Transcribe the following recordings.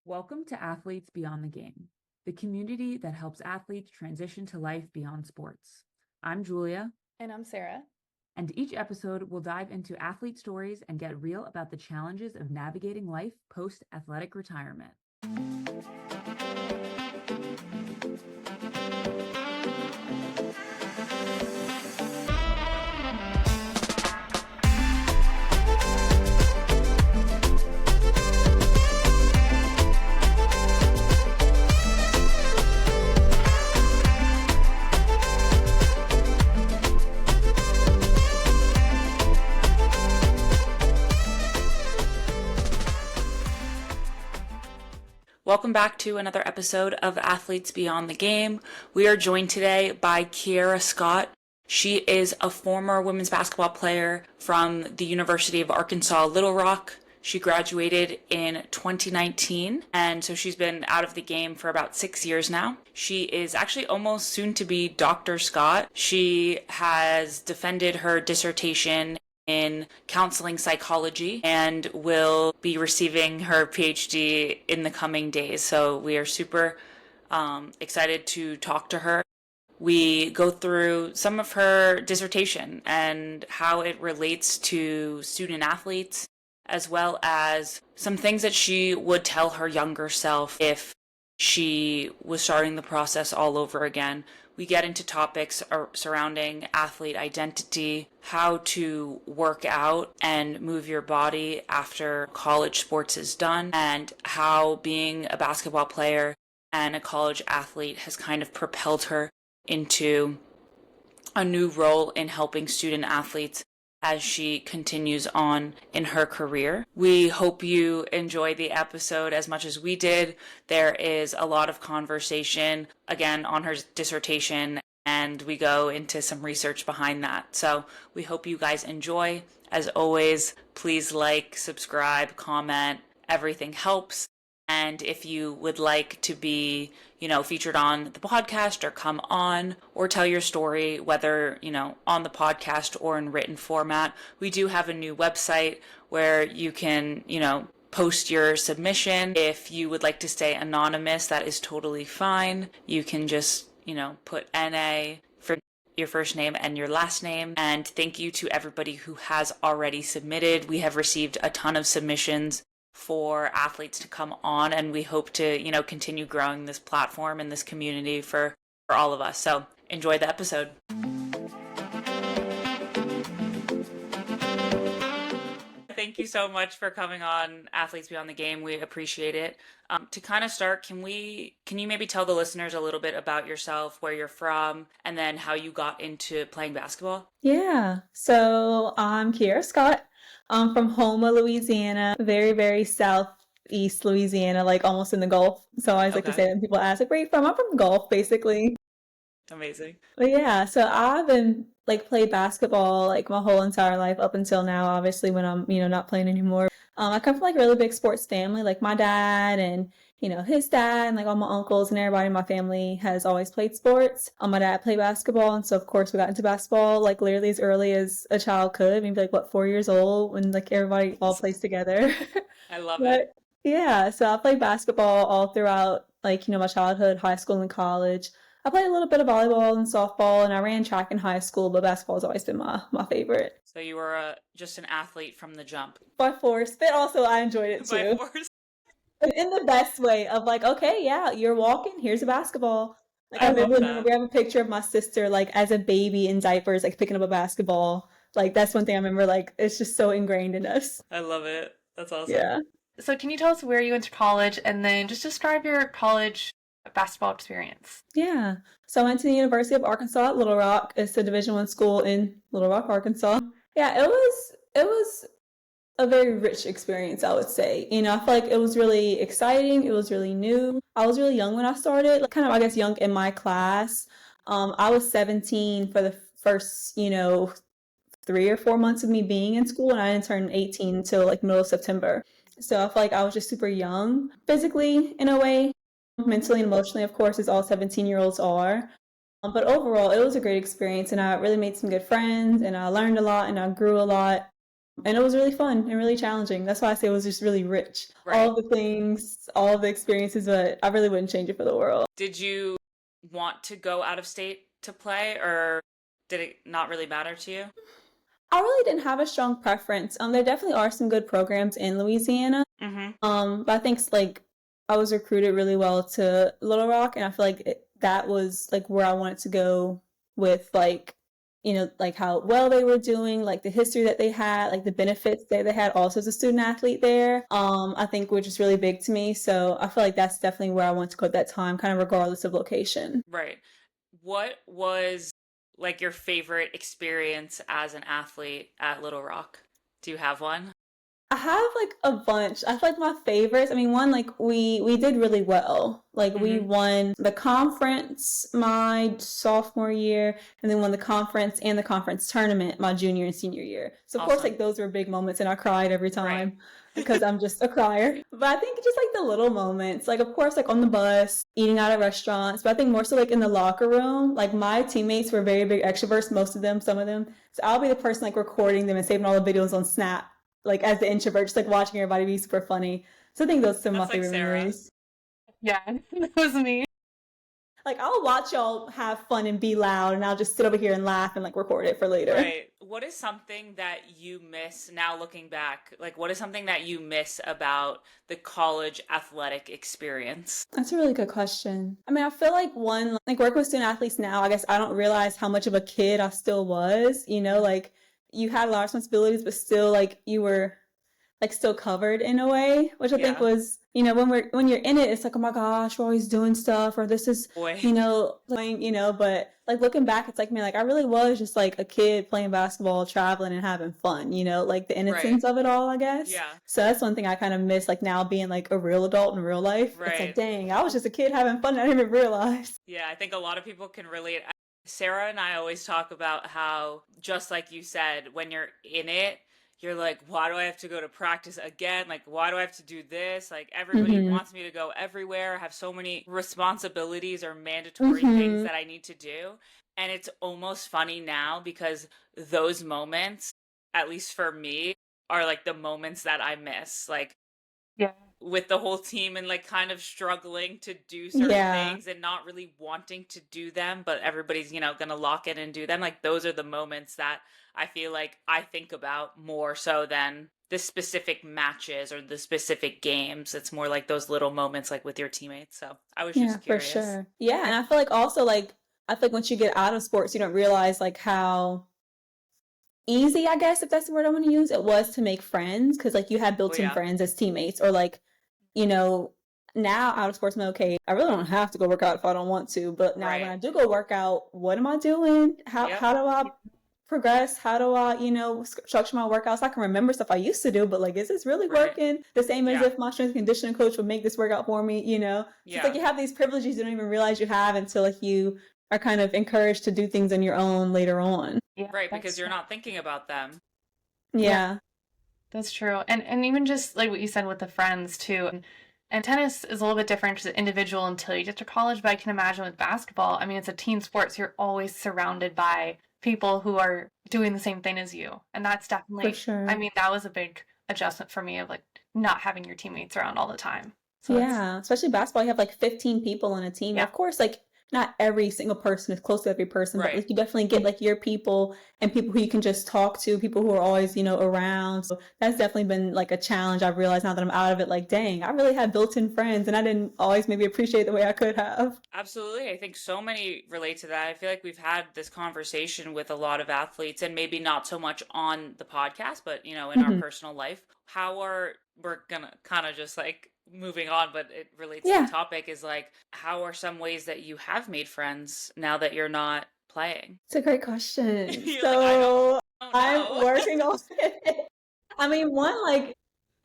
Welcome to Athletes Beyond the Game, the community that helps athletes transition to life beyond sports. I'm Julia. And I'm Sarah. And each episode will dive into athlete stories and get real about the challenges of navigating life post-athletic retirement. Welcome back to another episode of Athletes Beyond the Game. We are joined today by Kiara Scott. She is a former women's basketball player from the University of Arkansas Little Rock. She graduated in 2019, and so she's been out of the game for about 6 years now. She is actually almost soon to be Dr. Scott. She has defended her dissertation in counseling psychology and will be receiving her PhD in the coming days. So we are super excited to talk to her. We go through some of her dissertation and how it relates to student athletes, as well as some things that she would tell her younger self if she was starting the process all over again. We get into topics surrounding athlete identity, how to work out and move your body after college sports is done, and how being a basketball player and a college athlete has kind of propelled her into a new role in helping student athletes as she continues on in her career. We hope you enjoy the episode as much as we did. There is a lot of conversation, again, on her dissertation, and we go into some research behind that. So we hope you guys enjoy. As always, please like, subscribe, comment. Everything helps. And if you would like to be, featured on the podcast or come on or tell your story, whether, on the podcast or in written format, we do have a new website where you can, post your submission. If you would like to stay anonymous, that is totally fine. You can just, put NA for your first name and your last name. And thank you to everybody who has already submitted. We have received a ton of submissions for athletes to come on, and we hope to, continue growing this platform and this community for all of us. So enjoy the episode. Thank you so much for coming on Athletes Beyond the Game. We appreciate it. To kind of start, can you maybe tell the listeners a little bit about yourself, where you're from, and then how you got into playing basketball? Yeah. So I'm Kiara Scott. I'm from Houma, Louisiana, very, very southeast Louisiana, like almost in the Gulf. So I always like to say that when people ask, like, where are you from? I'm from the Gulf, basically. Amazing. But yeah, so I've been played basketball like my whole entire life up until now, obviously when I'm, not playing anymore. I come from like a really big sports family, like my dad and, his dad and like all my uncles and everybody in my family has always played sports. My dad played basketball, and so of course we got into basketball like literally as early as a child could, maybe like 4 years old when like everybody all plays together. I love But it. yeah, so I played basketball all throughout like, my childhood, high school and college. I played a little bit of volleyball and softball, and I ran track in high school, but basketball has always been my favorite. So you were just an athlete from the jump. By force, but also I enjoyed it By too. force. In the best way of like, okay, yeah, you're walking, here's a basketball. Like I I love remember that. we have a picture of my sister like as a baby in diapers, like picking up a basketball. Like that's one thing I remember, like it's just so ingrained in us. I love it. That's awesome. Yeah. So can you tell us where you went to college and then just describe your college basketball experience? Yeah. So I went to the University of Arkansas at Little Rock. It's a Division I school in Little Rock, Arkansas. Yeah, it was a very rich experience, I would say. I feel like it was really exciting. It was really new. I was really young when I started, like kind of, I guess, young in my class. I was 17 for the first, 3 or 4 months of me being in school, and I didn't turn 18 until like middle of September. So I feel like I was just super young, physically in a way, mentally and emotionally, of course, as all 17-year-olds are. But overall, it was a great experience, and I really made some good friends, and I learned a lot, and I grew a lot. And it was really fun and really challenging. That's why I say it was just really rich. Right. All the things, all the experiences, but I really wouldn't change it for the world. Did you want to go out of state to play, or did it not really matter to you? I really didn't have a strong preference. There definitely are some good programs in Louisiana. Mm-hmm. But I think like I was recruited really well to Little Rock, and I feel like that was like where I wanted to go with like, like how well they were doing, like the history that they had, like the benefits that they had also as a student athlete there. I think were just really big to me. So I feel like that's definitely where I wanted to go at that time, kind of regardless of location. Right. What was like your favorite experience as an athlete at Little Rock? Do you have one? I have like a bunch. I feel like my favorites. I mean, one like we did really well. Like we Mm-hmm. won the conference my sophomore year, and then won the conference and the conference tournament my junior and senior year. So of course, Awesome. like those were big moments, and I cried every Right. time because I'm just a crier. But I think just like the little moments, like of course, like on the bus, eating out at restaurants. But I think more so like in the locker room. Like my teammates were very big extroverts, most of them, some of them. So I'll be the person like recording them and saving all the videos on Snap like as the introvert, just like watching everybody be super funny. So I think those are some of my That's like favorite Sarah. memories. Yeah, that was me. Like I'll watch y'all have fun and be loud, and I'll just sit over here and laugh and like record it for later. Right. What is something that you miss now looking back? Like, what is something that you miss about the college athletic experience? That's a really good question. I mean, I feel like one, like working with student athletes now, I guess I don't realize how much of a kid I still was, like you had a lot of responsibilities, but still like you were like still covered in a way, which I think Yeah. was, when you're in it, it's like, oh my gosh, we're always doing stuff, or this is, Boy. playing, but like looking back, it's like, man, like I really was just like a kid playing basketball, traveling and having fun, like the innocence of it all, I guess. Yeah. So that's one thing I kind of miss, like now being like a real adult in real life. It's Right. like, dang, I was just a kid having fun and I didn't even realize. Yeah, I think a lot of people can relate. Sarah and I always talk about how, just like you said, when you're in it, you're like, why do I have to go to practice again? Like, why do I have to do this? Like, everybody Mhm. wants me to go everywhere, have so many responsibilities or mandatory things Mhm. that I need to do. And it's almost funny now because those moments, at least for me, are like the moments that I miss. Like, Yeah. with the whole team and like kind of struggling to do certain Yeah. things and not really wanting to do them, but everybody's, gonna lock in and do them. Like those are the moments that I feel like I think about more so than the specific matches or the specific games. It's more like those little moments like with your teammates. So I was Yeah, just for curious. sure. Yeah, and I feel like also like I feel like once you get out of sports, you don't realize like how easy, I guess, if that's the word I want to use, it was to make friends because like you had Oh built-in yeah. friends as teammates, or like, you know, now out of sports, I'm okay, I really don't have to go work out if I don't want to, but now when I Right. do go work out, what am I doing? How Yep. how do I progress? How do I, structure my workouts? I can remember stuff I used to do, but like, is this really Right. working? The same as Yeah. if my strength and conditioning coach would make this workout for me, So it's like Yeah. you have these privileges you don't even realize you have until like you are kind of encouraged to do things on your own later on. Yeah, Right, because that's you're true. not thinking about them. Yeah. That's true. And even just like what you said with the friends too. And tennis is a little bit different as an individual until you get to college, but I can imagine with basketball, I mean, it's a team sport, so you're always surrounded by people who are doing the same thing as you. And that's For definitely, I sure. mean, that was a big adjustment for me of like not having your teammates around all the time. So it's, Yeah, especially basketball, you have like 15 people on a team. yeah, Of course, like not every single person is close to every person, but Right. like you definitely get like your people and people who you can just talk to, people who are always, around. So that's definitely been like a challenge. I've realized now that I'm out of it, like, dang, I really had built-in friends and I didn't always maybe appreciate the way I could have. Absolutely. I think so many relate to that. I feel like we've had this conversation with a lot of athletes and maybe not so much on the podcast, but in our Mhm. personal life. We're gonna kind of just like moving on, but it relates to Yeah, the topic is like, how are some ways that you have made friends now that you're not playing? it's a great question. You're like, So don't I'm know. working on it. I mean, one, like,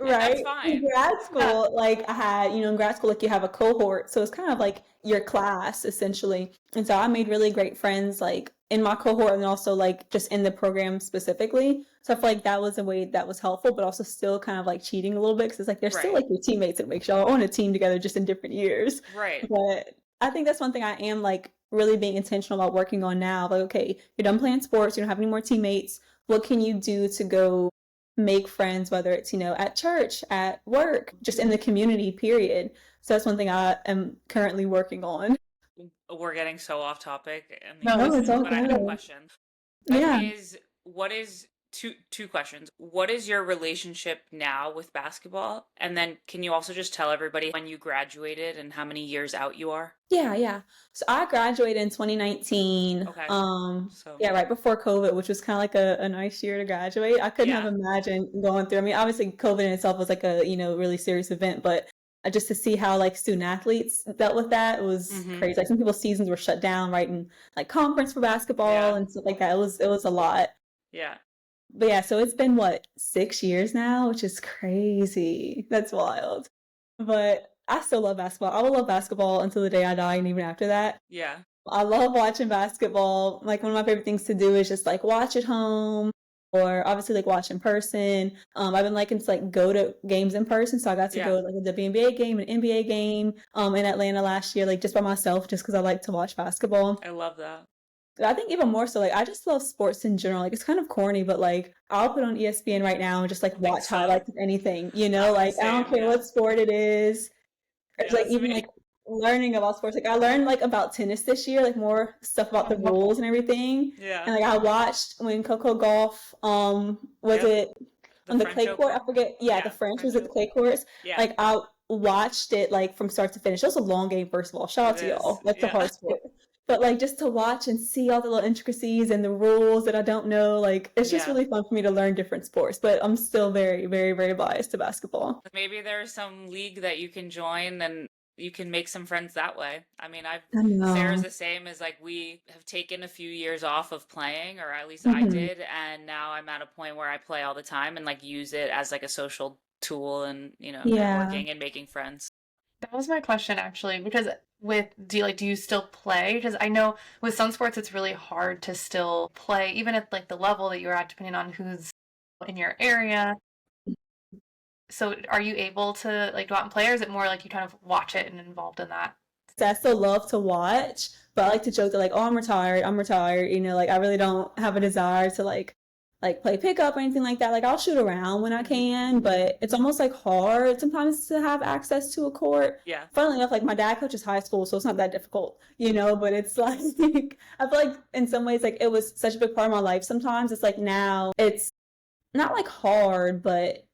And that's right, in fine. grad yeah, school, like I had, in grad school, like you have a cohort. So it's kind of like your class essentially. And so I made really great friends like in my cohort and also like just in the program specifically. So I feel like that was a way that was helpful, but also still kind of like cheating a little bit because it's like they're still Right. like your teammates and make sure y'all on a team together just in different years. Right. But I think that's one thing I am like really being intentional about working on now. Like, okay, you're done playing sports, you don't have any more teammates. What can you do to go make friends, whether it's, at church, at work, just in the community, period. So that's one thing I am currently working on. We're getting so off topic in No, these No, it's it's questions, all but I have a good. question. Yeah. What is two questions? What is your relationship now with basketball? And then can you also just tell everybody when you graduated and how many years out you are? Yeah. So I graduated in 2019. Okay. So, Yeah, right before COVID, which was kind of like a nice year to graduate. I couldn't have yeah. imagined going through. I mean, obviously COVID in itself was like a, really serious event, but just to see how like student athletes dealt with that was Mm-hmm. crazy. Like some people's seasons were shut down, right? And like conference for basketball Yeah. and stuff like that. It was a lot. Yeah. But yeah, so it's been what, 6 years now, which is crazy. That's wild. But I still love basketball. I will love basketball until the day I die and even after that. Yeah. I love watching basketball. Like one of my favorite things to do is just like watch at home or obviously like watch in person. I've been liking to like go to games in person. So I got to Yeah. go to like a WNBA game, an NBA game in Atlanta last year, like just by myself, just because I like to watch basketball. I love that. I think even more so, like I just love sports in general. Like it's kind of corny, but like I'll put on ESPN right now and just like Think watch so. highlights of anything, like I don't Same, care yeah. what sport it is. Or Yeah, like that's even me. like learning about sports. Like I learned like about tennis this year, like more stuff about the rules and everything. Yeah. And like I watched when Coco Golf was Yep. it The on the French clay court? I Open? forget. Yeah, Yeah, the French French was at the Open. clay courts. Yeah. Like I watched it like from start to finish. It was a long game, first of all. Shout out It to is. y'all. That's a Yeah. hard sport. But like just to watch and see all the little intricacies and the rules that I don't know, like it's just Yeah. really fun for me to learn different sports. But I'm still very, very, very biased to basketball. Maybe there's some league that you can join and you can make some friends that way. I mean, I Sarah's know. the same as like we have taken a few years off of playing, or at least I Mhm. did, and now I'm at a point where I play all the time and like use it as like a social tool and, Yeah. networking and making friends. That was my question actually, because do you still play? Because I know with some sports it's really hard to still play, even at like the level that you're at, depending on who's in your area. So are you able to like go out and play, or is it more like you kind of watch it and involved in that? So I still love to watch, but I like to joke that like, oh, I'm retired. I'm retired. Like I really don't have a desire to like play pickup or anything like that. Like I'll shoot around when I can, but it's almost like hard sometimes to have access to a court. Yeah. Funnily enough, like my dad coaches high school, so it's not that difficult, but it's like I feel like in some ways like it was such a big part of my life sometimes. It's like now it's not like hard, but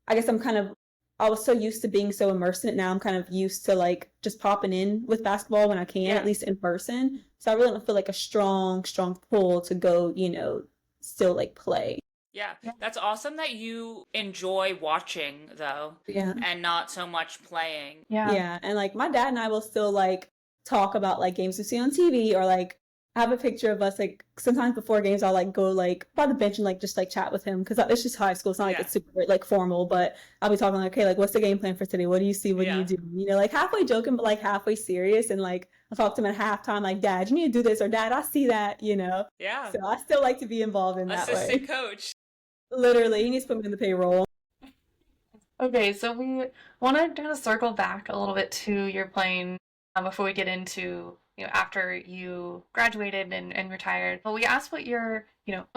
I guess I was so used to being so immersed in it. Now I'm kind of used to like just popping in with basketball when I can, Yeah. at least in person. So I really don't feel like a strong pull to go, still like play. Yeah. Yeah. That's awesome that you enjoy watching though, Yeah. and not so much playing. Yeah. Yeah. And like my dad and I will still like talk about like games we see on TV or like I have a picture of us like sometimes before games I'll like go like by the bench and like just like chat with him because it's just high school. It's not like Yeah. it's super like formal, but I'll be talking like, okay, like what's the game plan for today? What do you see? What do Yeah. you do? Like halfway joking, but like halfway serious. And like I'll talk to him at halftime, like, Dad, you need to do this, or Dad, I see that, Yeah. So I still like to be involved in that Assistant way. coach. Literally, he needs to put me in the payroll. Okay, so we want to kind of circle back a little bit to your playing before we get into, after you graduated and retired. Well, we asked what your,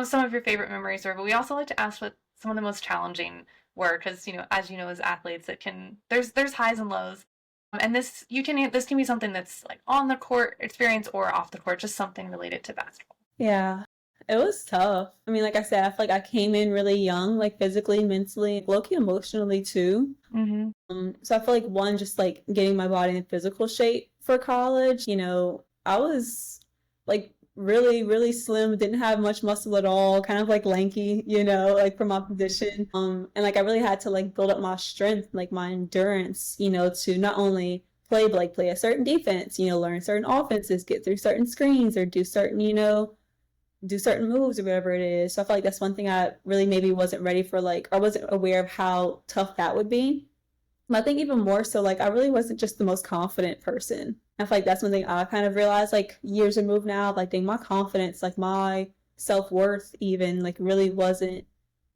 some of your favorite memories were, but we also like to ask what some of the most challenging were, because, as you know, as athletes, there's highs and lows. And this can be something that's like on the court experience or off the court, just something related to basketball. Yeah, it was tough. I mean, like I said, I feel like I came in really young, like physically, mentally, low-key emotionally too. Mm-hmm. So I feel like one, just like getting my body in physical shape for college, I was like really, really slim, didn't have much muscle at all, kind of like lanky, like for my position. And like I really had to like build up my strength, like my endurance, to not only play, but like play a certain defense, learn certain offenses, get through certain screens or do certain, do certain moves or whatever it is. So I feel like that's one thing I really maybe wasn't ready for, like, or wasn't aware of how tough that would be. But I think even more so, like, I really wasn't just the most confident person. I feel like that's one thing I kind of realized, like, years removed now, like, dang, my confidence, like, my self-worth even, like, really wasn't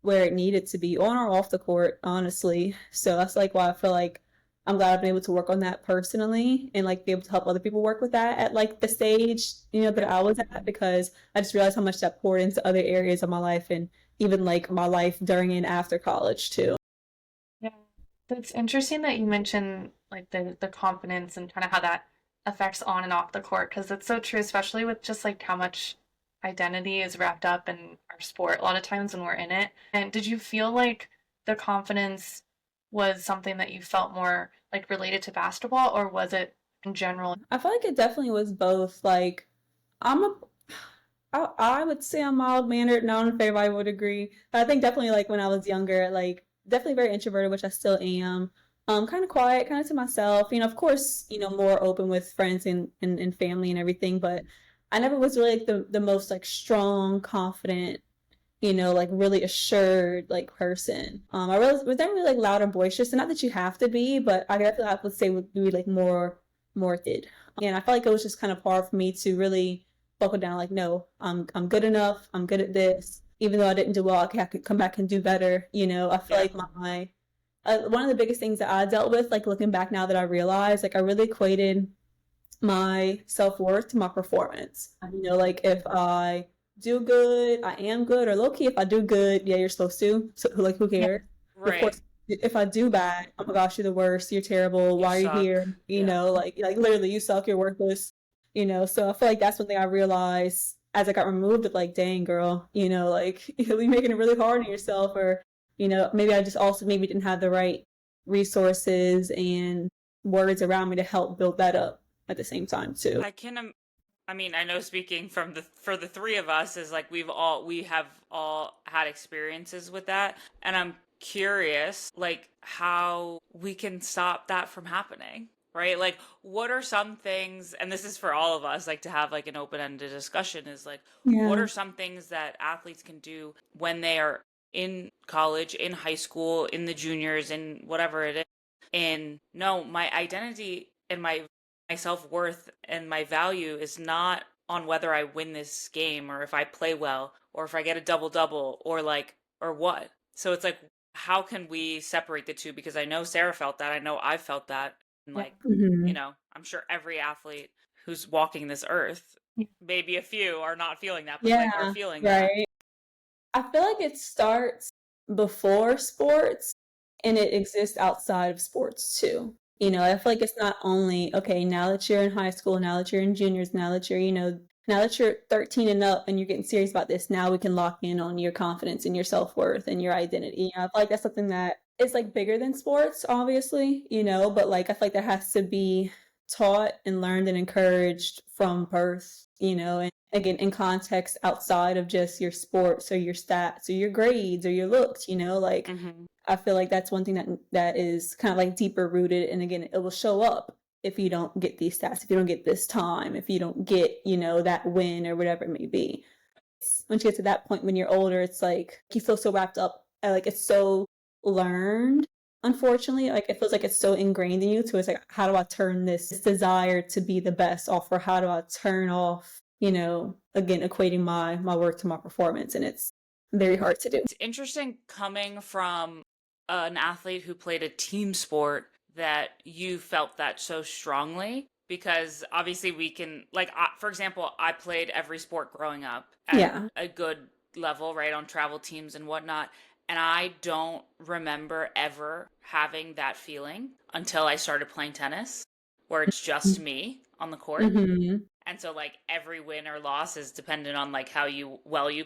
where it needed to be on or off the court, honestly. So that's, like, why I feel like I'm glad I've been able to work on that personally and like be able to help other people work with that at like the stage, that I was at, because I just realized how much that poured into other areas of my life and even like my life during and after college too. Yeah. That's interesting that you mentioned like the confidence and kind of how that affects on and off the court because it's so true, especially with just like how much identity is wrapped up in our sport a lot of times when we're in it. And did you feel like the confidence was something that you felt more like related to basketball, or was it in general? I feel like it definitely was both. Like I'm a I would say I'm mild mannered. No, I don't know if everybody would agree. But I think definitely like when I was younger, like definitely very introverted, which I still am. Kind of quiet, kind of to myself. Of course, more open with friends and family and everything, but I never was really like the most like strong, confident, like really assured like person. I really was never really like loud and boisterous, and not that you have to be, but I definitely I would say would be like more did. And I felt like it was just kind of hard for me to really buckle down. Like, no, I'm good enough. I'm good at this. Even though I didn't do well, I could come back and do better. I feel Yeah. like my one of the biggest things that I dealt with, like looking back now that I realized, like I really equated my self-worth to my performance. Like if I do good, I am good, or low key, if I do good, yeah, you're supposed to. So like who Yeah. cares? Of Right. course, if I do bad, oh my gosh, you're the worst, you're terrible, You why are you suck. here? Yeah. Like literally you suck, you're worthless. So I feel like that's one thing I realized as I got removed of like, dang girl, like you're making it really hard on yourself, or maybe I just also maybe didn't have the right resources and words around me to help build that up at the same time too. I mean, I know speaking from for the three of us is like we have all had experiences with that, and I'm curious like how we can stop that from happening, right? Like what are some things, and this is for all of us, like to have like an open-ended discussion is like what Yeah. are some things that athletes can do when they are in college, in high school, in the juniors, in whatever it is, and no, my identity and my self-worth and my value is not on whether I win this game or if I play well or if I get a double double or like or what. So it's like how can we separate the two, because I know Sarah felt that, I know I felt that, and Yeah. like, Hmm. I'm sure every athlete who's walking this earth, Yeah. maybe a few are not feeling that, but like are Yeah, feeling that. right. I feel like it starts before sports and it exists outside of sports too. I feel like it's not only, okay, now that you're in high school, now that you're in juniors, now that you're, now that you're 13 and up and you're getting serious about this, now we can lock in on your confidence and your self-worth and your identity. I feel like that's something that is like bigger than sports, obviously, but like I feel like that has to be taught and learned and encouraged from birth, and again in context outside of just your sports or your stats or your grades or your looks, like Mm-hmm. I feel like that's one thing that is kind of like deeper rooted, and again it will show up if you don't get these stats, if you don't get this time, if you don't get, that win or whatever it may be. Once you get to that point when you're older, it's like you feel so wrapped up, like it's so learned, unfortunately, like it feels like it's so ingrained in you, so it's like how do I turn this desire to be the best off, or how do I turn off, again equating my work to my performance, and it's very hard to do. It's interesting coming from an athlete who played a team sport that you felt that so strongly, because obviously we can like for example, I played every sport growing up at Yeah. a good level, right, on travel teams and whatnot, and I don't remember ever having that feeling until I started playing tennis, where it's just me on the court. Mm-hmm. And so like every win or loss is dependent on like how you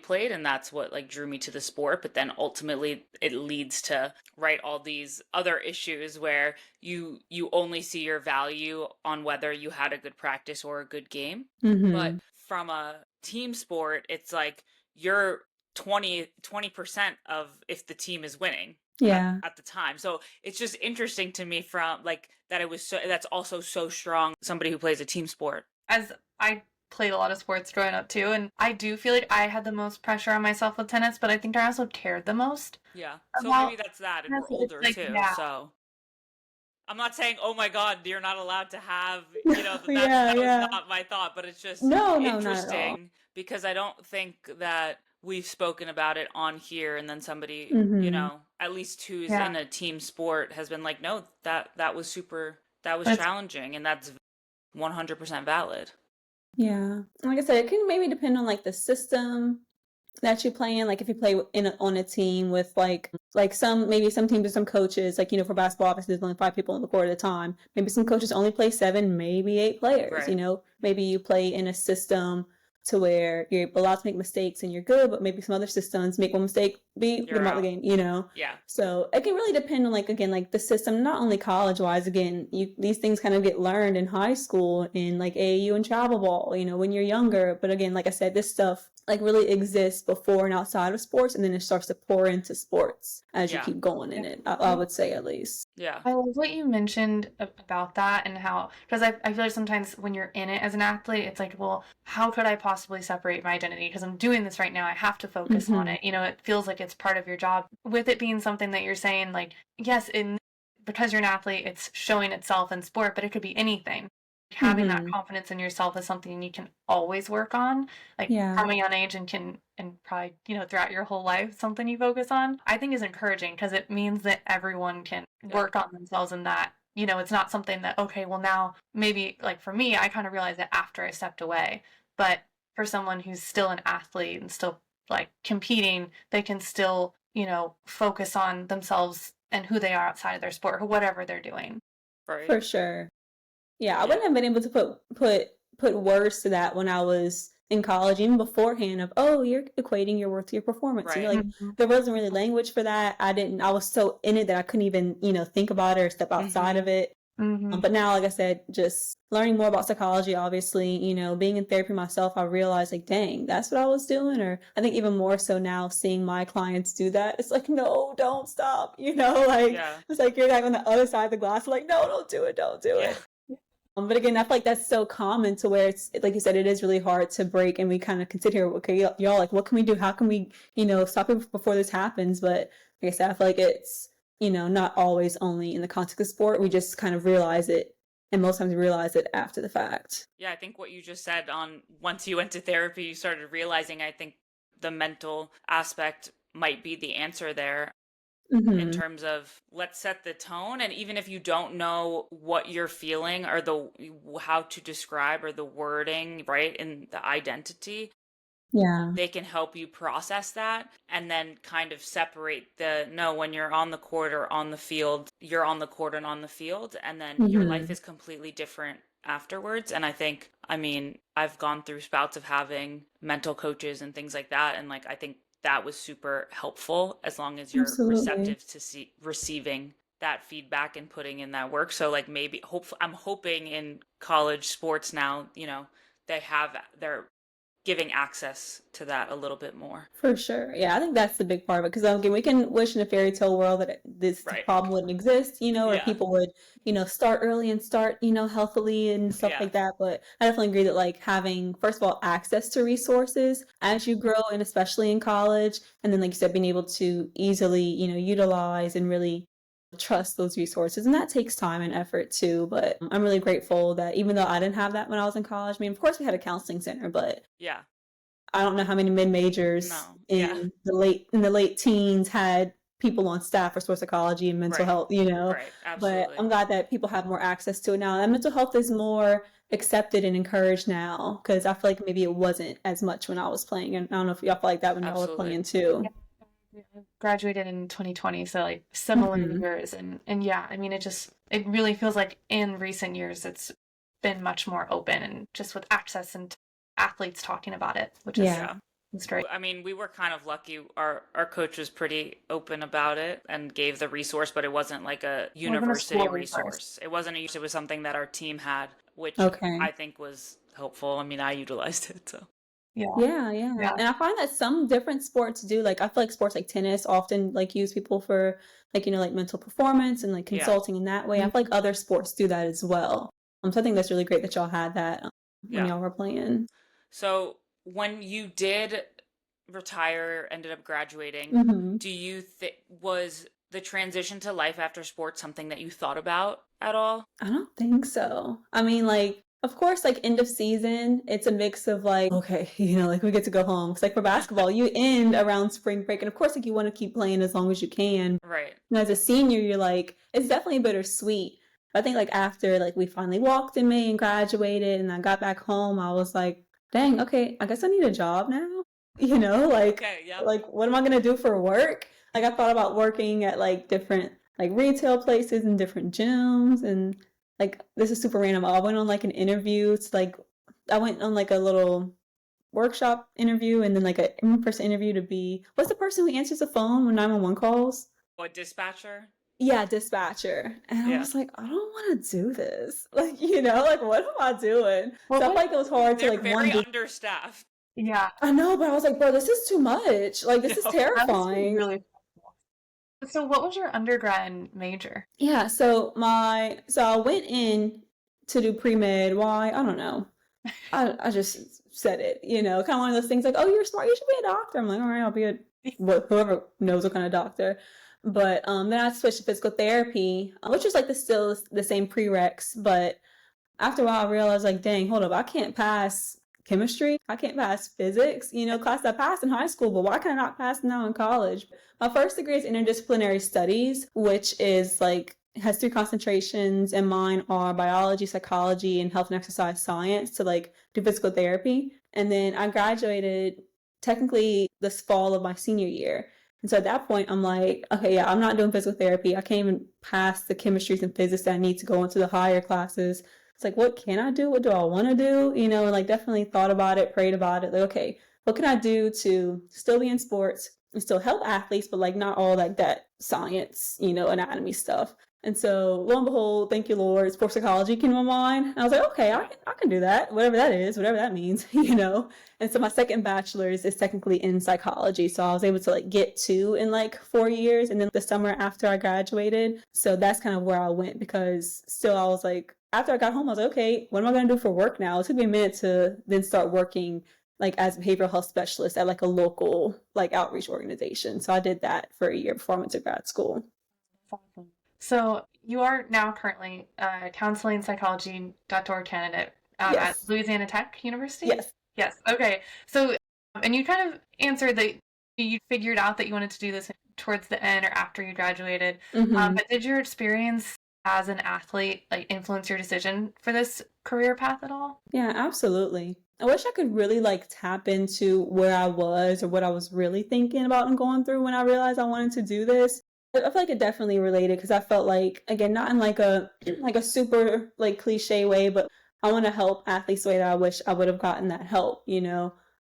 played, and that's what like drew me to the sport. But then ultimately it leads to, right, all these other issues where you only see your value on whether you had a good practice or a good game. But Mm-hmm. from a team sport, it's like you're 20% of if the team is winning Yeah. at the time. So it's just interesting to me from like that it was so that's also so strong, somebody who plays a team sport. As I played a lot of sports growing up too, and I do feel like I had the most pressure on myself with tennis, but I think I also cared the most Yeah. So maybe about that's that, and tennis. we're It's older like, too. yeah, So I'm not saying, oh my God, you're not allowed to have, Yeah, that was yeah. not my thought, but it's just No, no, not at all. interesting because I don't think that we've spoken about it on here, and then somebody, Mm-hmm. at least who's yeah. in a team sport has been like, no, that was that was But it's challenging, and that's 100% valid. Yeah. Like I said, it can maybe depend on like the system that you play in. Like if you play on a team with like maybe some teams or some coaches, like, for basketball, obviously there's only 5 people on the court at a time. Maybe some coaches only play 7, maybe 8 players, Right. Maybe you play in a system to where you're allowed to make mistakes and you're good, but maybe some other systems make one mistake, get You're them out of out. the game, Yeah. So it can really depend on, like, again, like the system, not only college wise, again, these things kind of get learned in high school in like AAU and travel ball, when you're younger. But again, like I said, this stuff like really exists before and outside of sports, and then it starts to pour into sports as you Yeah. keep going in it. I would say, at least. Yeah. I love what you mentioned about that and how, because I feel like sometimes when you're in it as an athlete, it's like, well, how could I possibly separate my identity? Because I'm doing this right now. I have to focus on it. It feels like it's part of your job. With it being something that you're saying, like, yes, because you're an athlete, it's showing itself in sport, but it could be anything. Having that confidence in yourself is something you can always work on, like Yeah. from a young age, and probably, throughout your whole life, something you focus on, I think is encouraging, because it means that everyone can work on themselves, and that, it's not something that, okay, well now maybe, like for me, I kind of realized it after I stepped away, but for someone who's still an athlete and still like competing, they can still, focus on themselves and who they are outside of their sport or whatever they're doing. Right. For sure. Yeah, I Yeah. wouldn't have been able to put words to that when I was in college, even beforehand, of, oh, you're equating your worth to your performance. Right. Like there wasn't really language for that. I was so in it that I couldn't even, think about it or step outside of it. But now, like I said, just learning more about psychology, obviously, being in therapy myself, I realized, like, dang, that's what I was doing. Or I think even more so now, seeing my clients do that, it's like, no, don't stop. Like Yeah. it's like you're like on the other side of the glass, like, no, don't do it, don't do it. But again, I feel like that's so common to where it's, like you said, it is really hard to break, and we kind of consider, okay, y'all, like, what can we do? How can we, stop it before this happens? But like I said, I feel like it's, not always only in the context of sport. We just kind of realize it, and most times we realize it after the fact. Yeah, I think what you just said on once you went to therapy, you started realizing, I think the mental aspect might be the answer there. In terms of, let's set the tone, and even if you don't know what you're feeling or how to describe or the wording, right, in the identity, Yeah. they can help you process that, and then kind of separate when you're on the court or on the field, you're on the court and on the field, and then your life is completely different afterwards. And I've gone through spouts of having mental coaches and things like that, and like I think that was super helpful, as long as you're Absolutely. receptive to receiving that feedback and putting in that work. So like I'm hoping in college sports now, they're giving access to that a little bit more. For sure. Yeah, I think that's the big part of it. Because again, we can wish in a fairy tale world that this Right. problem wouldn't exist, or Yeah. people would, start early and start, healthily and stuff Yeah. like that. But I definitely agree that, like, having, first of all, access to resources as you grow, and especially in college, and then, like you said, being able to easily, utilize and really trust those resources, and that takes time and effort too. But I'm really grateful that even though I didn't have that when I was in college, of course we had a counseling center, but Yeah. I don't know how many mid-majors No. in the late teens had people on staff for sports psychology and mental Right. health, Right. But Absolutely. I'm glad that people have more access to it now. And mental health is more accepted and encouraged now, because I feel like maybe it wasn't as much when I was playing. And I don't know if y'all feel like that when y'all were Absolutely. playing too. I graduated in 2020, so like similar years, and yeah, it really feels like in recent years it's been much more open, and just with access and athletes talking about it, which is it's great. I mean, we were kind of lucky. Our coach was pretty open about it and gave the resource, but it wasn't like a university resource. It wasn't it was something that our team had, which I think was helpful. I mean, I utilized it, so. Yeah. And I find that some different sports do, like, I feel like sports like tennis often like use people for, like, like mental performance and like consulting in that way. I feel like other sports do that as well. So I think that's really great that y'all had that when y'all were playing. So when you did retire, ended up graduating, do you think was the transition to life after sports something that you thought about at all? I don't think so. I mean, like, of course, like, end of season, it's a mix of like, okay, like, we get to go home. It's like for basketball, you end around spring break. And of course, like, you want to keep playing as long as you can. Right. And as a senior, you're like, it's definitely bittersweet. I think, like, after, like, we finally walked in May and graduated and I got back home, I was like, dang, okay, I guess I need a job now. Okay, yep. like what am I gonna do for work? Like I thought about working at like different like retail places and different gyms, and like this is super random. I went on like an interview. It's like I went on like a little workshop interview and then like a in-person interview to be what's the person who answers the phone when 911 calls? What, dispatcher? Yeah, dispatcher. And I Yeah. was like, I don't want to do this. Like, like what am I doing? Well, So I feel like it was hard to They're like very do. understaffed. Yeah, I know, but I was like, bro, this is too much. Like this is No. that was terrifying. really cool. So what was your undergrad major? Yeah, so I went in to do pre-med. Why? I don't know. I just said it, kind of one of those things like, oh, you're smart, you should be a doctor. I'm like, all right, I'll be whoever knows what kind of doctor. But then I switched to physical therapy, which was like still the same prereqs. But after a while, I realized like, dang, hold up, I can't pass chemistry. I can't pass physics, class I passed in high school, but why can I not pass now in college? My first degree is interdisciplinary studies, which is like has 3 concentrations, and mine are biology, psychology, and health and exercise science to like do physical therapy. And then I graduated technically this fall of my senior year. And so at that point, I'm like, okay, yeah, I'm not doing physical therapy. I can't even pass the chemistries and physics that I need to go into the higher classes. It's like, what can I do? What do I want to do? And like definitely thought about it, prayed about it. Like, okay, what can I do to still be in sports and still help athletes, but like not all like that science, anatomy stuff. And so lo and behold, thank you, Lord, sports psychology came to my mind. And I was like, okay, I can do that, whatever that is, whatever that means, And so my second bachelor's is technically in psychology. So I was able to like get 2 in like 4 years. And then the summer after I graduated. So that's kind of where I went, because still I was like, after I got home, I was like, okay, what am I going to do for work now? It took me a minute to then start working like as a behavioral health specialist at like a local like outreach organization. So I did that for a year before I went to grad school. So you are now currently a counseling psychology doctoral candidate Yes. at Louisiana Tech University? Yes. Yes. Okay. So, and you kind of answered that you figured out that you wanted to do this towards the end or after you graduated. But did your experience as an athlete like influence your decision for this career path at all? Yeah, absolutely. I wish I could really like tap into where I was or what I was really thinking about and going through when I realized I wanted to do this. I feel like it definitely related, because I felt like, again, not in like a super like cliche way, but I want to help athletes the way that I wish I would have gotten that help,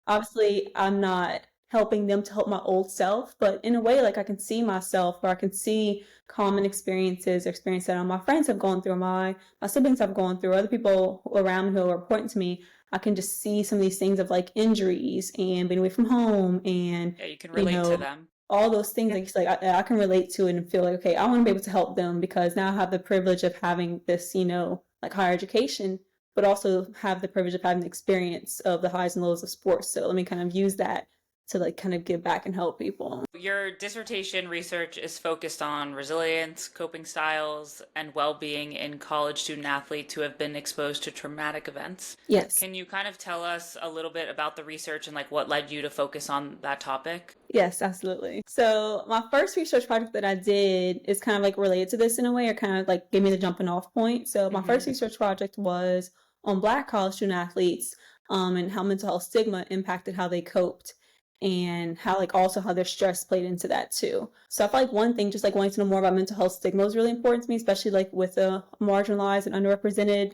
Obviously, I'm not helping them to help my old self, but in a way, like I can see myself, or I can see common experiences that my friends have gone through, my siblings have gone through, other people around me who are important to me. I can just see some of these things of like injuries and being away from home, and Yeah, you can relate to them. all those things. Like I can relate to it and feel like, okay, I want to be able to help them, because now I have the privilege of having this, like higher education, but also have the privilege of having the experience of the highs and lows of sports. So let me kind of use that to like kind of give back and help people. Your dissertation research is focused on resilience, coping styles, and well-being in college student athletes who have been exposed to traumatic events. Yes. Can you kind of tell us a little bit about the research and like what led you to focus on that topic? Yes, absolutely. So my first research project that I did is kind of like related to this in a way, or kind of like gave me the jumping off point. So my first research project was on Black college student athletes, and how mental health stigma impacted how they coped, and how like also how their stress played into that too. So I feel like one thing, just like wanting to know more about mental health stigma is really important to me, especially like with a marginalized and underrepresented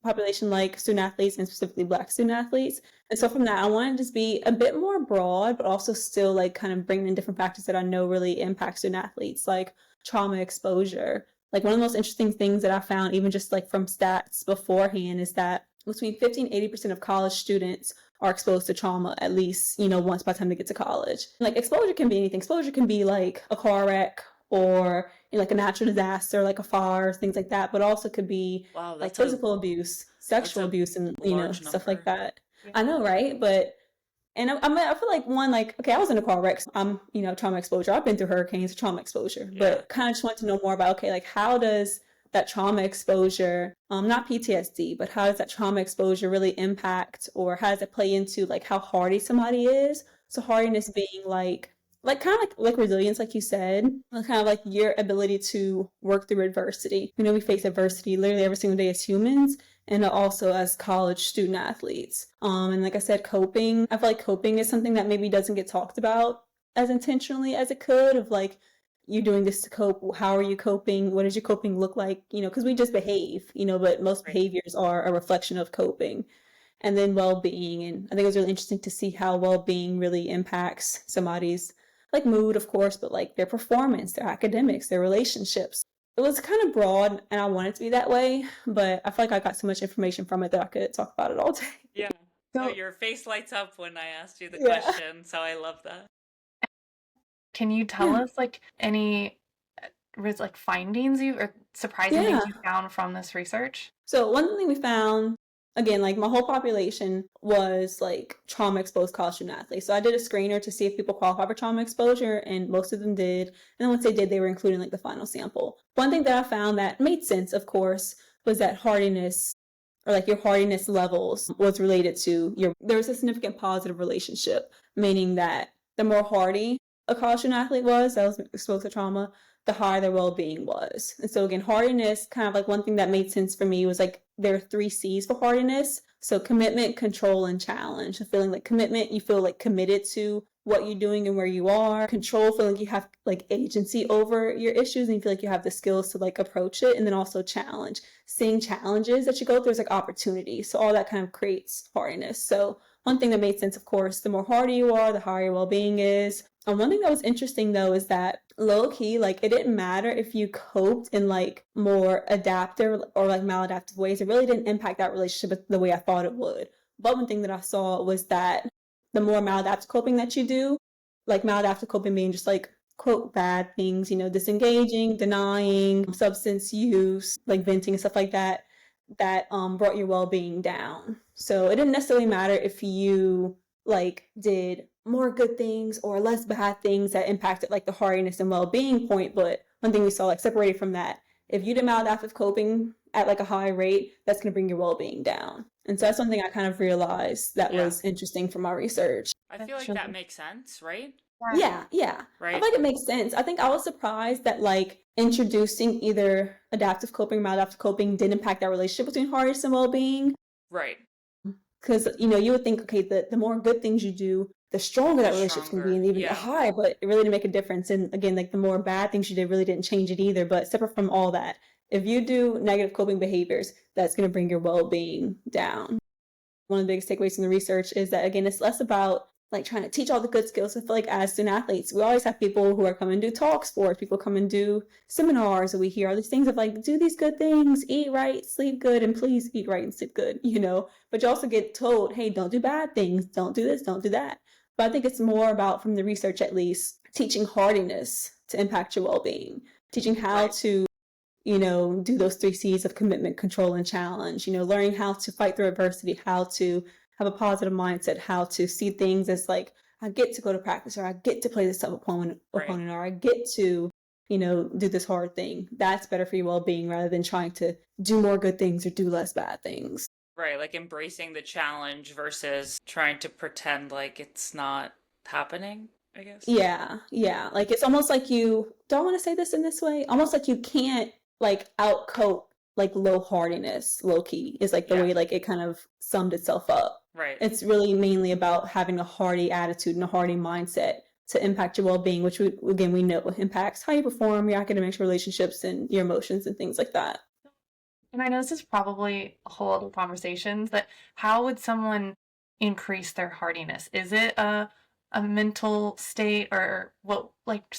population like student athletes, and specifically Black student athletes. And so from that, I wanted to just be a bit more broad, but also still like kind of bringing in different factors that I know really impact student athletes, like trauma exposure. Like one of the most interesting things that I found, even just like from stats beforehand, is that between 50 and 80% of college students are exposed to trauma at least, once by the time they get to college. Like exposure can be anything. Exposure can be like a car wreck, or like a natural disaster, like a fire, things like that, but also could be like physical abuse, sexual abuse, and stuff like that. Yeah. I know, right? But I feel like one, like, okay, I was in a car wreck, so I'm trauma exposure. I've been through hurricanes, trauma exposure, but kind of just want to know more about, okay, like how does that trauma exposure, not PTSD, but how does that trauma exposure really impact, or how does it play into like how hardy somebody is? So hardiness being like kind of like resilience, like you said, kind of like your ability to work through adversity. We face adversity literally every single day as humans. and also as college student athletes. And like I said, coping, I feel like coping is something that maybe doesn't get talked about as intentionally as it could, of like, you're doing this to cope. How are you coping? What does your coping look like? Because we just behave, but most behaviors are a reflection of coping. And then well-being. And I think it was really interesting to see how well-being really impacts somebody's like mood, of course, but like their performance, their academics, their relationships. It was kind of broad, and I want it to be that way, but I feel like I got so much information from it that I could talk about it all day. Yeah. So your face lights up when I asked you the Yeah. question, so I love that. can you tell us like any like findings or surprising things you found from this research? So one thing we found, again, like my whole population was like trauma exposed college student athletes. So I did a screener to see if people qualify for trauma exposure, and most of them did. And then once they did, they were including like the final sample. One thing that I found that made sense, of course, was that hardiness, or like your hardiness levels, was related to there was a significant positive relationship, meaning that the more hardy a college student athlete was that was exposed to trauma, the higher their well-being was. And so again, hardiness, kind of like one thing that made sense for me was like there are 3 C's for hardiness. So commitment, control, and challenge. So feeling like commitment, you feel like committed to what you're doing and where you are. Control, feeling like you have like agency over your issues and you feel like you have the skills to like approach it. And then also challenge, seeing challenges that you go through is like opportunity. So all that kind of creates hardiness. So one thing that made sense, of course, the more hardy you are, the higher your well-being is. And one thing that was interesting though is that low key, like it didn't matter if you coped in like more adaptive or like maladaptive ways. It really didn't impact that relationship the way I thought it would. But one thing that I saw was that the more maladaptive coping that you do, like maladaptive coping being just like quote bad things, disengaging, denying, substance use, like venting and stuff like that, that brought your well-being down. So it didn't necessarily matter if you like did more good things or less bad things that impacted like the hardiness and well-being point. But one thing we saw like separated from that, if you did maladaptive coping at like a high rate, that's going to bring your well-being down. And so that's something I kind of realized that was interesting from my research. I feel like that makes sense, right? Yeah. Right. I feel like it makes sense. I think I was surprised that like introducing either adaptive coping or maladaptive coping did impact that relationship between hardness and well-being. Right. Because, you would think, okay, the more good things you do, the stronger that relationship's going to be and even higher, but it really didn't make a difference. And again, like the more bad things you did really didn't change it either. But separate from all that, if you do negative coping behaviors, that's going to bring your well-being down. One of the biggest takeaways from the research is that, again, it's less about like trying to teach all the good skills. I feel like as student athletes, we always have people who are coming to do talks for us, people come and do seminars, and we hear all these things of like, do these good things, eat right, sleep good, and please eat right and sleep good, But you also get told, hey, don't do bad things, don't do this, don't do that. But I think it's more about, from the research at least, teaching hardiness to impact your well-being, teaching how to, do those 3 C's of commitment, control, and challenge, learning how to fight through adversity, how to have a positive mindset, how to see things as like, I get to go to practice, or I get to play this tough opponent, or I get to, do this hard thing. That's better for your well-being rather than trying to do more good things or do less bad things. Right, like embracing the challenge versus trying to pretend like it's not happening, I guess. Yeah. Like it's almost like do I want to say this in this way? Almost like you can't like out-cope like low hardiness, low key is like the way like it kind of summed itself up. Right. It's really mainly about having a hardy attitude and a hardy mindset to impact your well-being, which we know impacts how you perform, your academics, relationships, and your emotions and things like that. And I know this is probably a whole other conversation, but how would someone increase their hardiness? Is it a mental state, or what like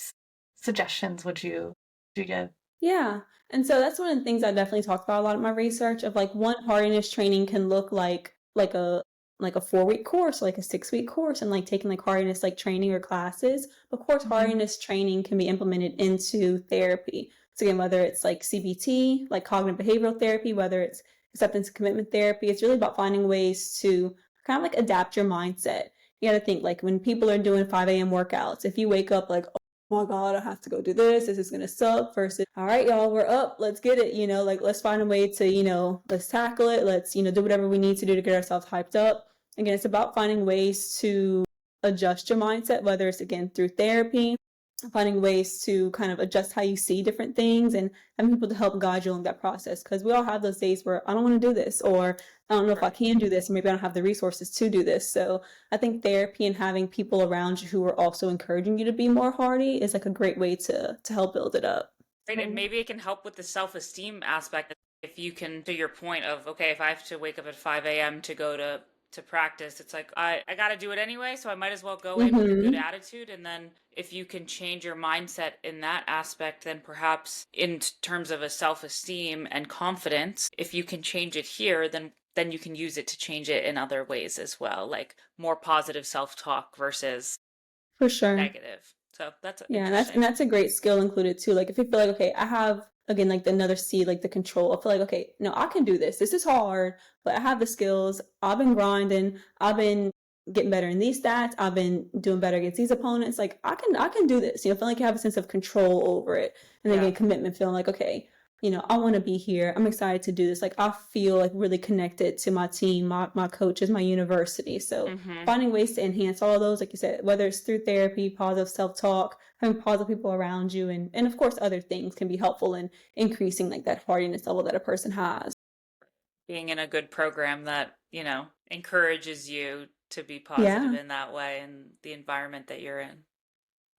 suggestions would you give? Yeah. And so that's one of the things I definitely talked about a lot in my research of like one hardiness training can look like a 4-week course, like a 6-week course, and like taking like hardiness like training or classes. But of course, hardiness training can be implemented into therapy. So again, whether it's like CBT, like cognitive behavioral therapy, whether it's acceptance and commitment therapy, it's really about finding ways to kind of like adapt your mindset. You got to think like when people are doing 5 a.m. workouts, if you wake up like, oh my God, I have to go do this is going to suck, versus, all right, y'all, we're up, let's get it, like let's find a way to, let's tackle it. Let's, do whatever we need to do to get ourselves hyped up. Again, it's about finding ways to adjust your mindset, whether it's again through therapy, finding ways to kind of adjust how you see different things and having people to help guide you along that process. Because we all have those days where I don't want to do this, or I don't know if I can do this, or maybe I don't have the resources to do this. So I think therapy and having people around you who are also encouraging you to be more hardy is like a great way to help build it up. Right, and maybe it can help with the self-esteem aspect. If you can, to your point of, okay, if I have to wake up at 5 a.m. to go to practice, it's like I got to do it anyway, so I might as well go in with a good attitude. And then if you can change your mindset in that aspect, then perhaps in terms of a self-esteem and confidence, if you can change it here, then you can use it to change it in other ways as well, like more positive self-talk versus For sure. negative. So that's Yeah, interesting. that's a great skill included too. Like if you feel like, okay, I have again like another C, like the control. I feel like, okay, no, I can do this. This is hard, but I have the skills. I've been grinding. I've been getting better in these stats. I've been doing better against these opponents. Like I can do this. You know, feel like you have a sense of control over it. And then Yeah. again, commitment, feeling like, okay, you know, I want to be here. I'm excited to do this. Like I feel like really connected to my team, my coaches, my university. So finding ways to enhance all of those, like you said, whether it's through therapy, positive self-talk, having positive people around you, and of course other things can be helpful in increasing like that hardiness level that a person has. Being in a good program that, encourages you to be positive Yeah, in that way and the environment that you're in.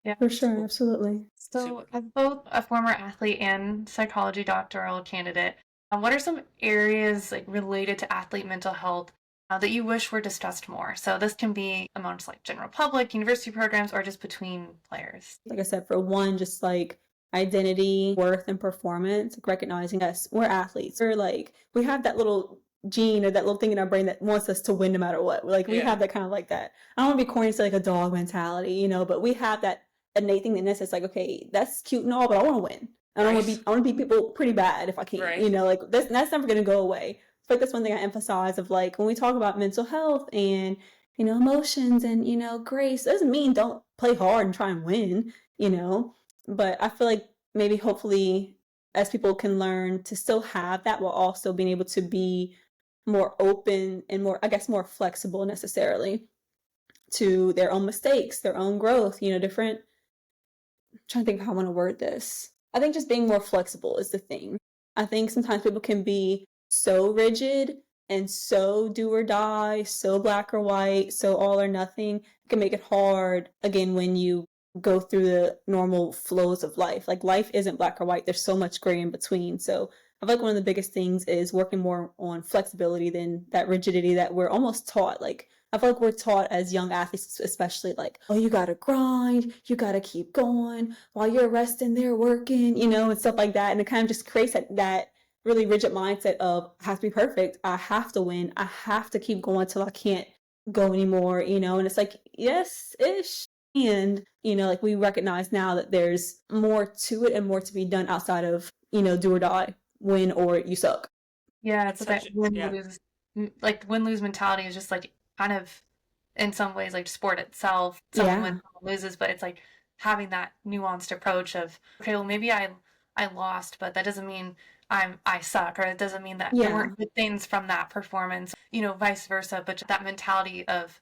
Yeah. for sure. Cool. Absolutely. So, Super. as both a former athlete and psychology doctoral candidate, what are some areas like related to athlete mental health that you wish were discussed more? So this can be amongst like general public, university programs, or just between players. Like I said, for one, just like identity, worth, and performance, like recognizing us, we're athletes. We're like, we have that little gene or that little thing in our brain that wants us to win no matter what. Like we Yeah. have that kind of like that. I don't want to be corny to like a dog mentality, you know, but we have that innate thing in us that's like, okay, that's cute and all, but I want to win. I don't want to be, I want to beat people pretty bad if I can, Right. you know, like that's never going to go away. So like that's one thing I emphasize of like when we talk about mental health and emotions and grace, it doesn't mean don't play hard and try and win, but I feel like maybe hopefully as people can learn to still have that while also being able to be more open and more, I guess, more flexible necessarily to their own mistakes, their own growth, different. I'm trying to think of how I want to word this. I think just being more flexible is the thing. I think sometimes people can be so rigid and so do or die, so black or white, so all or nothing. It can make it hard, again, when you go through the normal flows of life. Like life isn't black or white. There's so much gray in between. So I feel like one of the biggest things is working more on flexibility than that rigidity that we're almost taught. Like I feel like we're taught as young athletes, especially like, oh, you gotta grind, you gotta keep going while you're resting, they're working, and stuff like that. And it kind of just creates that really rigid mindset of I have to be perfect, I have to win, I have to keep going till I can't go anymore, and it's like, yes, ish. And, like we recognize now that there's more to it and more to be done outside of, do or die, win or you suck. Yeah, it's that yeah. win-lose mentality is just like kind of in some ways like sport itself. Someone wins, someone loses, but it's like having that nuanced approach of, okay, well maybe I lost, but that doesn't mean I suck, or it doesn't mean that there weren't good things from that performance, vice versa. But that mentality of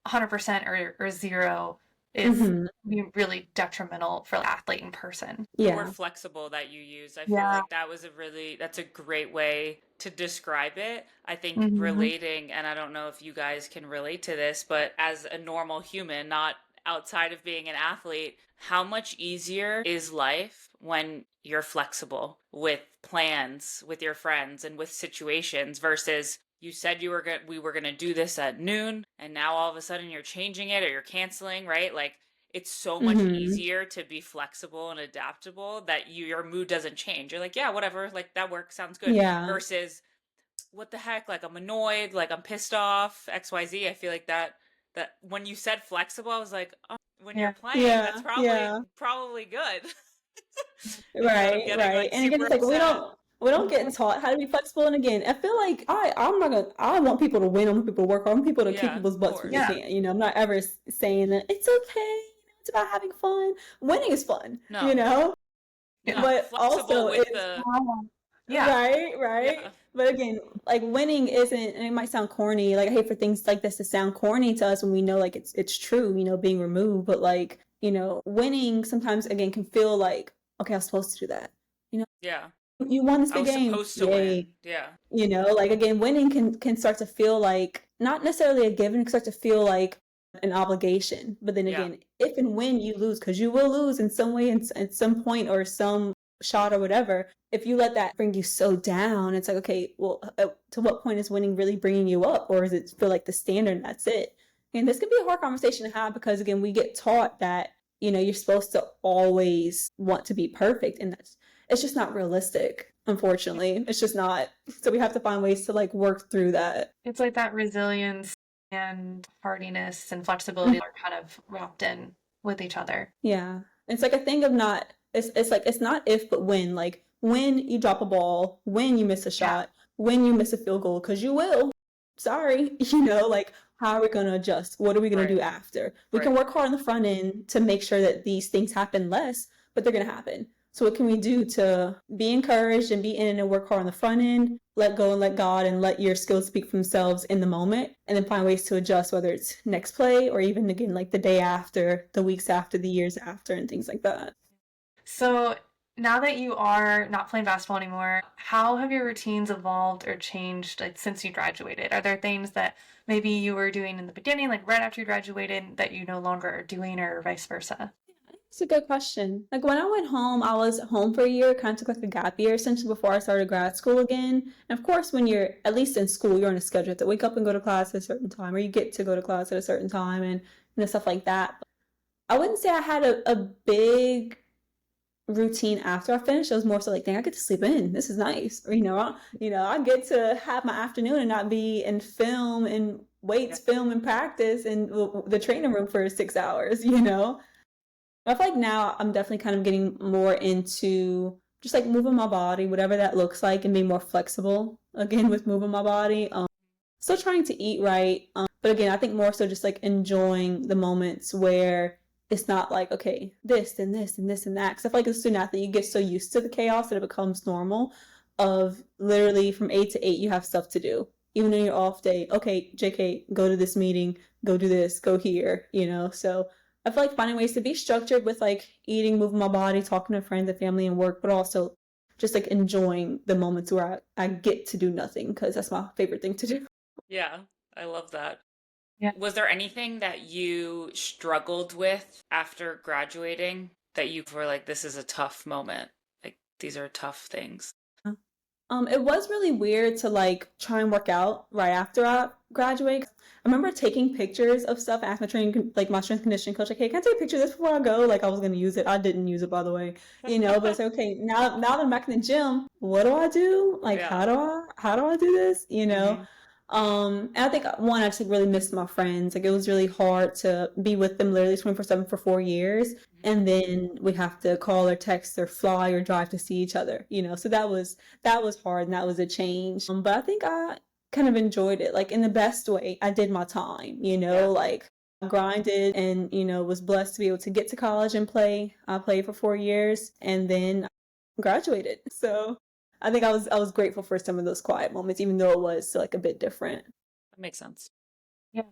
100% or zero is really detrimental for the athlete in person. The word flexible that you use, I feel like that's a great way to describe it. I think relating, and I don't know if you guys can relate to this, but as a normal human, not outside of being an athlete, how much easier is life when you're flexible with plans, with your friends, and with situations versus you said we were gonna do this at noon, and now all of a sudden you're changing it or you're canceling, right? Like it's so much easier to be flexible and adaptable that your mood doesn't change. You're like, yeah, whatever, like that works, sounds good. Yeah. Versus, what the heck? Like I'm annoyed, like I'm pissed off, XYZ. I feel like that when you said flexible, I was like, oh, when you're playing, that's probably good. Right. Like, and again, it's like we don't get taught how to be flexible. And again, I feel like I want people to win. I want people to work hard. I want people to kick people's butts when they can. I'm not ever saying that it's okay. It's about having fun. Winning is fun. No. But also with right. Yeah. But again, like winning isn't, and it might sound corny. Like I hate for things like this to sound corny to us when we know like it's true, being removed. But like winning sometimes again can feel like, okay, I was supposed to do that. Yeah. You won this I big was game. supposed to Yay. win. Yeah. Like again, winning can start to feel like not necessarily a given, it can start to feel like an obligation. But then Yeah. again, if and when you lose, because you will lose in some way, at some point, or some shot or whatever, if you let that bring you so down, it's like, okay, well, to what point is winning really bringing you up, or does it feel like the standard and that's it? And this could be a hard conversation to have because again, we get taught that you're supposed to always want to be perfect, and it's just not realistic, unfortunately. It's just not. So we have to find ways to like work through that. It's like that resilience and hardiness and flexibility are kind of wrapped in with each other. Yeah. It's like a thing of not, it's like, it's not if, but when. Like when you drop a ball, when you miss a shot, when you miss a field goal, because you will. Sorry. Like how are we going to adjust? What are we going to do after? We can work hard on the front end to make sure that these things happen less, but they're going to happen. So what can we do to be encouraged and be in and work hard on the front end, let go and let God, and let your skills speak for themselves in the moment, and then find ways to adjust, whether it's next play or even again like the day after, the weeks after, the years after, and things like that. So now that you are not playing basketball anymore, how have your routines evolved or changed like since you graduated? Are there things that maybe you were doing in the beginning, like right after you graduated, that you no longer are doing, or vice versa? It's a good question. Like when I went home, I was home for a year, kind of took like a gap year essentially before I started grad school again. And of course, when you're at least in school, you're on a schedule. You have to wake up and go to class at a certain time, or you get to go to class at a certain time, and stuff like that. But I wouldn't say I had a big routine after I finished. It was more so like, dang, I get to sleep in. This is nice. Or, I get to have my afternoon and not be in film and weights, film and practice in the training room for 6 hours, I feel like now I'm definitely kind of getting more into just like moving my body, whatever that looks like, and being more flexible again with moving my body. Still trying to eat right. But again, I think more so just like enjoying the moments where it's not like, okay, this and this and this and that. Because I feel like as a student athlete, you get so used to the chaos that it becomes normal of literally from 8 to 8, you have stuff to do. Even on your off day, okay, JK, go to this meeting, go do this, go here, So I feel like finding ways to be structured with like eating, moving my body, talking to friends and family and work, but also just like enjoying the moments where I get to do nothing because that's my favorite thing to do. Yeah, I love that. Yeah. Was there anything that you struggled with after graduating that you were like, this is a tough moment? Like, these are tough things. It was really weird to like try and work out right after I graduated. I remember taking pictures of stuff, asked my my strength conditioning coach, like, hey, can I take a picture of this before I go? Like I was gonna use it. I didn't use it, by the way. But it's okay. Now that I'm back in the gym, what do I do? Like how do I do this? And I think one, I just like really missed my friends. Like it was really hard to be with them literally 24/7 for 4 years. And then we have to call or text or fly or drive to see each other, So that was hard and that was a change. But I think I kind of enjoyed it, like in the best way. I did my time, like I grinded and, was blessed to be able to get to college and play. I played for 4 years and then graduated. So I think I was grateful for some of those quiet moments, even though it was like a bit different. That makes sense. Yeah.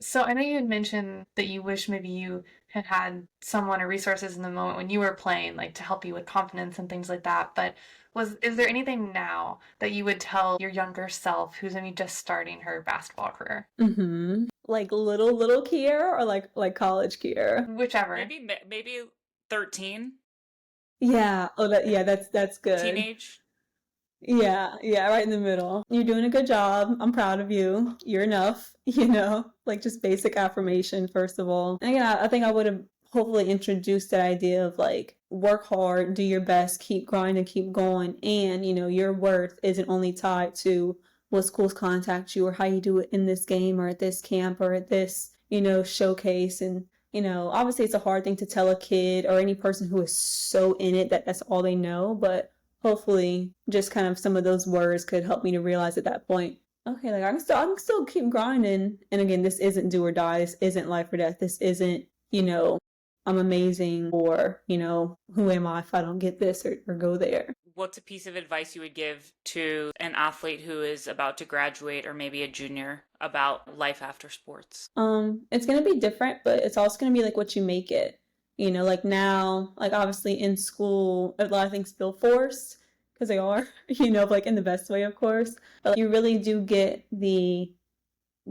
So I know you had mentioned that you wish maybe you had someone or resources in the moment when you were playing, like to help you with confidence and things like that. But is there anything now that you would tell your younger self who's maybe just starting her basketball career? Mm-hmm. Like little Kiara or like college Kiara? Whichever. Maybe 13. Yeah. Oh, that's good. Teenage. Yeah, right in the middle. You're doing a good job. I'm proud of you. You're enough, like just basic affirmation, first of all. And again, I think I would have hopefully introduced that idea of like work hard, do your best, keep grinding, keep going. And, your worth isn't only tied to what schools contact you or how you do it in this game or at this camp or at this, showcase. And, obviously it's a hard thing to tell a kid or any person who is so in it that that's all they know, but hopefully just kind of some of those words could help me to realize at that point, okay, like I can still keep grinding. And again, this isn't do or die. This isn't life or death. This isn't, I'm amazing, or, who am I if I don't get this or go there? what's a piece of advice you would give to an athlete who is about to graduate or maybe a junior about life after sports? It's gonna be different, but it's also gonna be like what you make it. Like now, like obviously in school, a lot of things feel forced because they are, like in the best way, of course. But you really do get the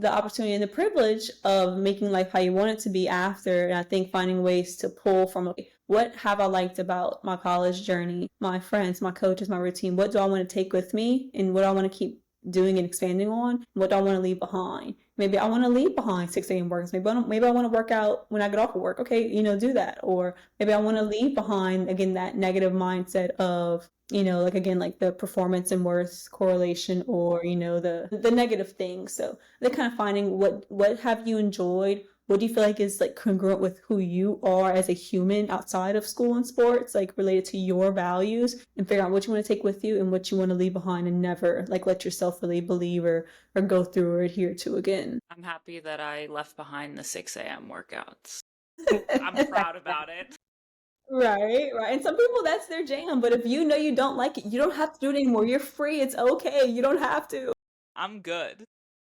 opportunity and the privilege of making life how you want it to be after. And I think finding ways to pull from, okay, what have I liked about my college journey, my friends, my coaches, my routine? What do I want to take with me? And what do I want to keep doing and expanding on? What do I want to leave behind? Maybe I want to leave behind 6 a.m. works. Maybe I want to work out when I get off of work. Okay, do that. Or maybe I want to leave behind, again, that negative mindset of, like again, like the performance and worth correlation, or, the negative things. So they're kind of finding what have you enjoyed? What do you feel like is like congruent with who you are as a human outside of school and sports, like related to your values, and figure out what you want to take with you and what you want to leave behind and never like let yourself really believe or go through or adhere to again. I'm happy that I left behind the 6 a.m. workouts. I'm proud about it. Right. And some people, that's their jam. But if you don't like it, you don't have to do it anymore. You're free. It's okay. You don't have to. I'm good.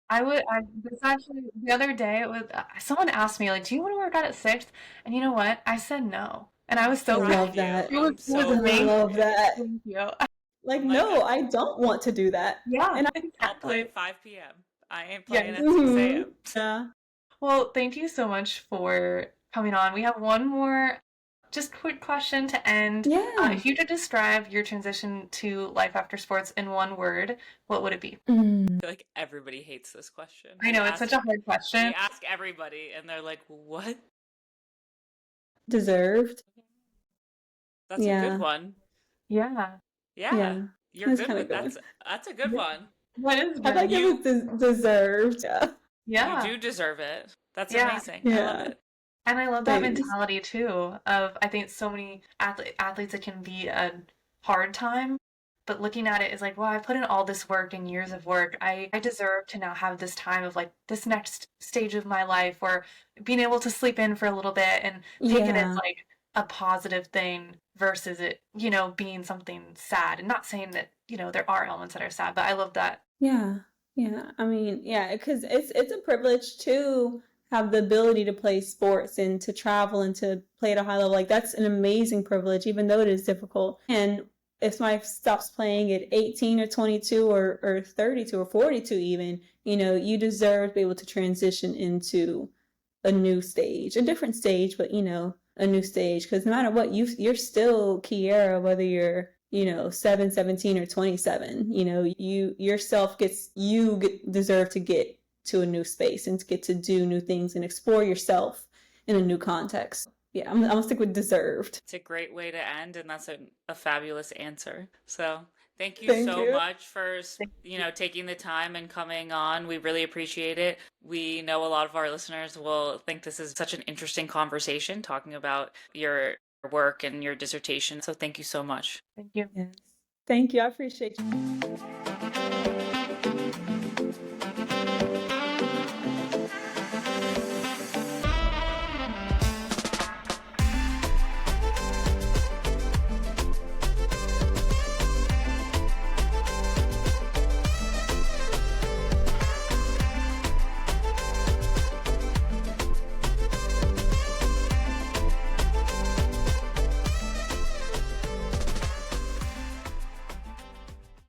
This actually, the other day, it was, someone asked me, like, do you want to work out at 6? And you know what? I said no. And I was so I love that. It was amazing. I love that. Thank you. Like, no, I don't want to do that. Yeah. And I'll play at 5 p.m. I ain't playing at 6 a.m. Yeah. Well, thank you so much for coming on. We have one more just quick question to end. Yeah. If you could describe your transition to life after sports in one word, what would it be? I feel like everybody hates this question. I know, it's such a hard question. We ask everybody, and they're like, what? Deserved. That's a good one. Yeah. Yeah. You're That's good with kinda that. That's a good one. What is I like it was deserved. Yeah. You do deserve it. That's Yeah. amazing. I love it. And I love that Thanks. mentality too of, I think so many athletes, it can be a hard time, but looking at it is like, well, I put in all this work and years of work. I deserve to now have this time of like this next stage of my life, or being able to sleep in for a little bit and take it as like a positive thing versus it, being something sad. And not saying that, there are elements that are sad, but I love that. Yeah. I mean, because it's a privilege to have the ability to play sports and to travel and to play at a high level. Like, that's an amazing privilege, even though it is difficult. And if somebody stops playing at 18 or 22 or 32 or 42 even, you deserve to be able to transition into a new stage, a different stage, but, a new stage. Because no matter what, you're still Kiara, whether you're 7, 17, or 27. You yourself deserve to get to a new space and to get to do new things and explore yourself in a new context. Yeah, I'm gonna stick with deserved. It's a great way to end, and that's a fabulous answer. So thank you so much for taking the time and coming on. We really appreciate it. We know a lot of our listeners will think this is such an interesting conversation, talking about your work and your dissertation. So thank you so much. Thank you. Yes. Thank you. I appreciate you.